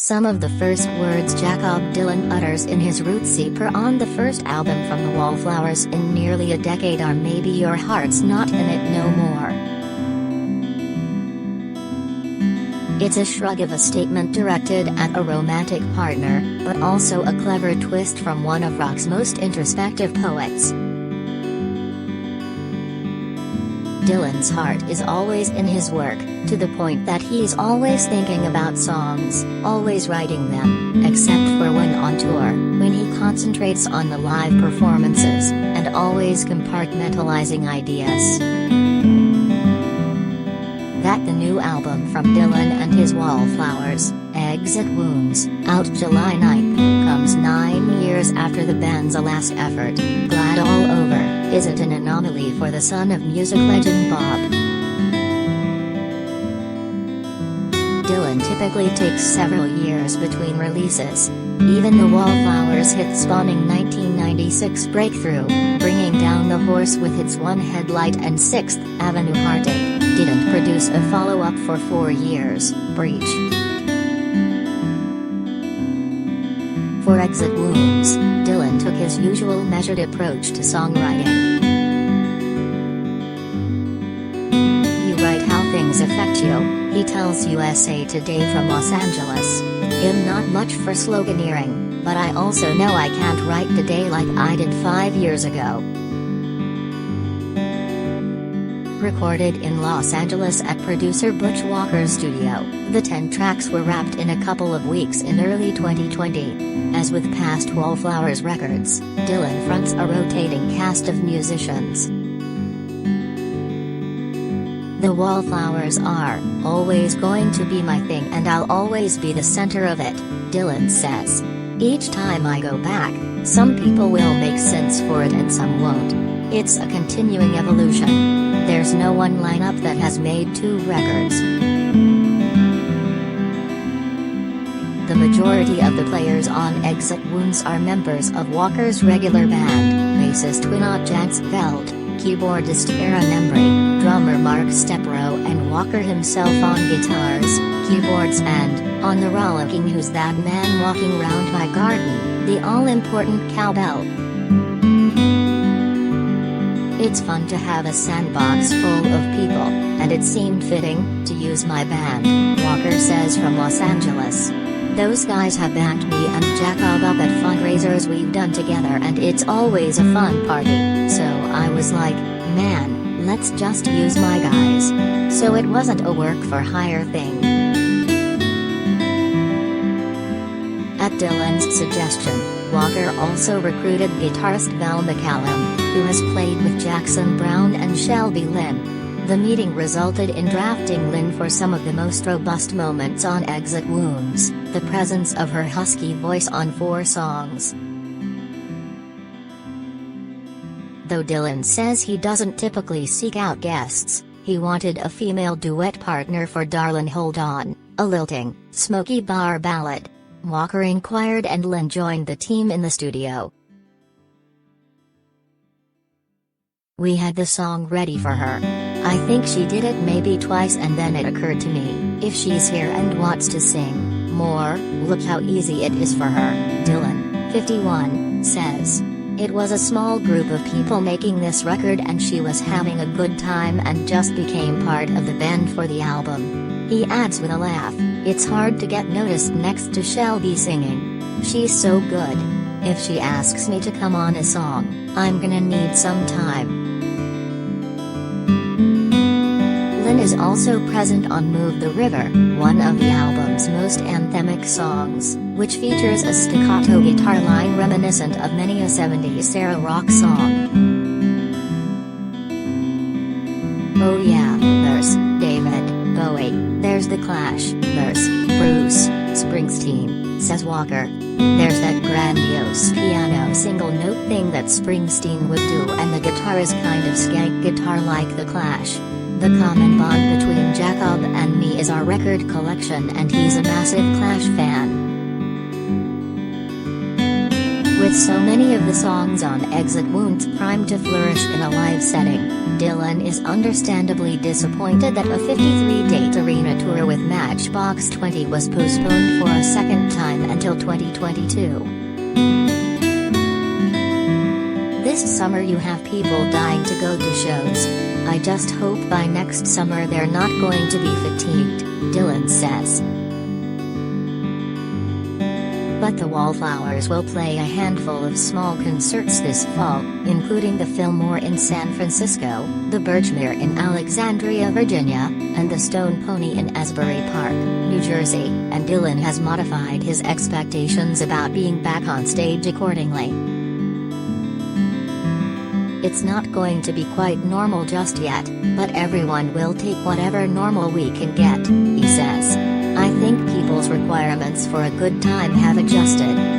Some of the first words Jakob Dylan utters in his rootsy purr on the first album from the Wallflowers in nearly a decade are "Maybe your heart's not in it no more." It's a shrug of a statement directed at a romantic partner, but also a clever twist from one of rock's most introspective poets. Dylan's heart is always in his work, to the point that he's always thinking about songs, always writing them, except for when on tour, when he concentrates on the live performances, and always compartmentalizing ideas. That the new album from Dylan and his Wallflowers, Exit Wounds, out July 9th, comes 9 years after the band's last effort, Glad All Over, isn't an anomaly for the son of music legend Bob. Dylan typically takes several years between releases. Even the Wallflowers hit-spawning 1996 breakthrough, Bringing Down the Horse with its One Headlight and 6th Avenue Heartache, didn't produce a follow-up for 4 years, Breach. For Exit Wounds, Dylan took his usual measured approach to songwriting. "You write how things affect you," he tells USA Today from Los Angeles. "I'm not much for sloganeering, but I also know I can't write today like I did 5 years ago." Recorded in Los Angeles at producer Butch Walker's studio, the 10 tracks were wrapped in a couple of weeks in early 2020. As with past Wallflowers records, Dylan fronts a rotating cast of musicians. "The Wallflowers are always going to be my thing and I'll always be the center of it," Dylan says. "Each time I go back, some people will make sense for it and some won't. It's a continuing evolution. There's no one lineup that has made 2 records. The majority of the players on Exit Wounds are members of Walker's regular band, bassist Winot Jansveld, keyboardist Aaron Embry, drummer Mark Stepro and Walker himself on guitars, keyboards and, on the rollicking Who's That Man Walking Round My Garden, the all-important cowbell. "It's fun to have a sandbox full of people, and it seemed fitting to use my band," Walker says from Los Angeles. "Those guys have backed me and Jakob up at fundraisers we've done together and it's always a fun party, so I was like, man, let's just use my guys. So it wasn't a work-for-hire thing." At Dylan's suggestion, Walker also recruited guitarist Val McCallum, who has played with Jackson Browne and Shelby Lynne. The meeting resulted in drafting Lynne for some of the most robust moments on Exit Wounds, the presence of her husky voice on 4 songs. Though Dylan says he doesn't typically seek out guests, he wanted a female duet partner for Darlin' Hold On, a lilting, smoky bar ballad. Walker inquired and Lynne joined the team in the studio. "We had the song ready for her. I think she did it maybe twice and then it occurred to me, if she's here and wants to sing more, look how easy it is for her," Dylan, 51, says. "It was a small group of people making this record and she was having a good time and just became part of the band for the album." He adds with a laugh, "It's hard to get noticed next to Shelby singing. She's so good. If she asks me to come on a song, I'm gonna need some time." Lynne is also present on Move the River, one of the album's most anthemic songs, which features a staccato guitar line reminiscent of many a 70s era rock song. "Oh yeah, there's David Bowie, there's The Clash, there's Bruce Springsteen," says Walker. "There's that grandiose piano single note thing that Springsteen would do and the guitar is kind of skank guitar like The Clash. The common bond between Jakob and me is our record collection and he's a massive Clash fan." With so many of the songs on Exit Wounds primed to flourish in a live setting, Dylan is understandably disappointed that a 53-date arena tour with Matchbox 20 was postponed for a second until 2022. This summer you have people dying to go to shows. I just hope by next summer they're not going to be fatigued, Dylan says. But the Wallflowers will play a handful of small concerts this fall, including the Fillmore in San Francisco, the Birchmere in Alexandria, Virginia, and the Stone Pony in Asbury Park, New Jersey, and Dylan has modified his expectations about being back on stage accordingly. It's not going to be quite normal just yet, but everyone will take whatever normal we can get, he says. I think people's requirements for a good time have adjusted.